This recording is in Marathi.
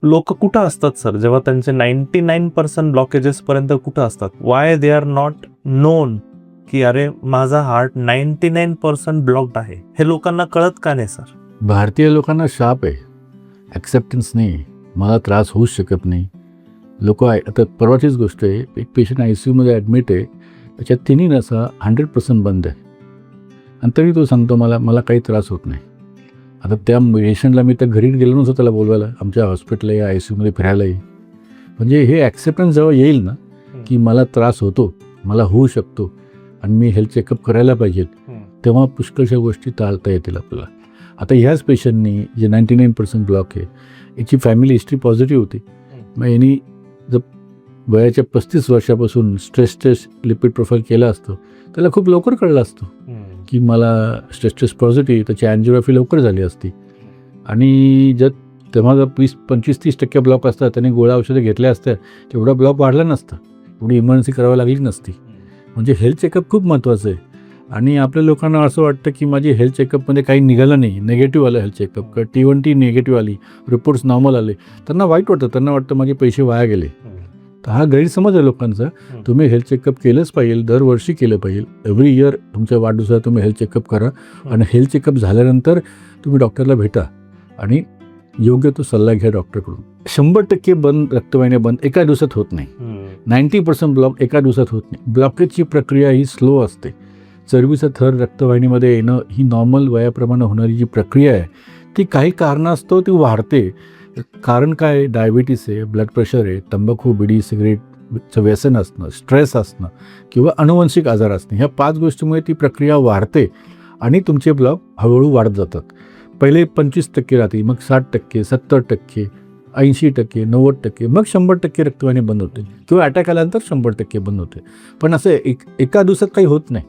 लोक कुठं असतात सर जेव्हा त्यांचे 99% ब्लॉकेजेस पर्यंत कुठं असतात? Y they are not non की अरे माझा हार्ट 99% ब्लॉक्ड आहे, हे लोकांना कळत का नाही सर? भारतीय लोकांना शाप आहे, ॲक्सेप्टन्स नाही. मला त्रास होऊच शकत नाही. लोक आता परवाचीच गोष्ट आहे, एक पेशंट ICUमध्ये ॲडमिट आहे, त्याच्या तिन्ही नसा 100% बंद आहे आणि तरी तो सांगतो मला काही त्रास होत नाही. आता त्या पेशंटला मी त्या घरी गेलो नसतो त्याला बोलवायला, आमच्या हॉस्पिटलला या ICUमध्ये फिरायला येईल. म्हणजे हे ॲक्सेप्टन्स जेव्हा येईल ना की मला त्रास होतो, मला होऊ शकतो आणि मी हेल्थ चेकअप करायला पाहिजे, तेव्हा पुष्कळशा गोष्टी टाळता येतील आपल्याला. आता ह्याच पेशंटनी जे 99% ब्लॉक आहे, याची फॅमिली हिस्ट्री पॉझिटिव्ह होती. मग यांनी जर वयाच्या 35 वर्षापासून स्ट्रेस लिपिड प्रोफाईल केलं असतं, त्याला खूप लवकर कळलं असतं की मला स्ट्रेस पॉझिटिव्ह, त्याची अँजिओग्राफी लवकर झाली असती. आणि जर तेव्हा जर 25-30% ब्लॉक असतात, त्याने गोळ्या औषधं घेतल्या असत्या, तेवढा ब्लॉक वाढला नसता, एवढी इमर्जन्सी करावी लागली नसती. म्हणजे हेल्थ चेकअप खूप महत्त्वाचं आहे. आणि आपल्या लोकांना असं वाटतं की माझी हेल्थ चेकअपमध्ये काही निघालं नाही, निगेटिव्ह आलं हेल्थ चेकअप, किंवा T1T निगेटिव्ह आली, रिपोर्ट्स नॉर्मल आले, त्यांना वाईट वाटतं, त्यांना वाटतं माझे पैसे वाया गेले. तर हा गैरसमज आहे लोकांचा. तुम्ही हेल्थ चेकअप केलंच पाहिजे, दरवर्षी केलं पाहिजे. एव्हरी इयर तुमच्या वाढदिवसाला तुम्ही हेल्थ चेकअप करा आणि हेल्थ चेकअप झाल्यानंतर तुम्ही डॉक्टरला भेटा आणि योग्य तो सल्ला घ्या डॉक्टरकडून. 100% बंद रक्तवाहिन्या बंद एका दिवसात होत नाही. 90% ब्लॉक एका दिवसात होत नाही. ब्लॉकेजची प्रक्रिया ही स्लो असते. चरबीचा थर रक्तवाहिनीमध्ये येणं ही नॉर्मल वयाप्रमाणे होणारी जी प्रक्रिया आहे, ती काही कारणास्तव ती वाढते. कारण काय आहे? डायबिटीस आहे, ब्लड प्रेशर आहे, तंबाखू, बिडी, सिगरेटचं व्यसन असणं, स्ट्रेस असणं किंवा अनुवंशिक आजार असणे, ह्या 5 गोष्टीमुळे ती प्रक्रिया वाढते आणि तुमचे ब्लॉक हळूहळू वाढत जातात. पहिले 25% राहते, मग 60%, 70%, 80%, 90%, मग 100% रक्तवाहिनी बंद होते किंवा अटॅक आल्यानंतर 100% बंद होते. पण असं एका दिवसात काही होत नाही.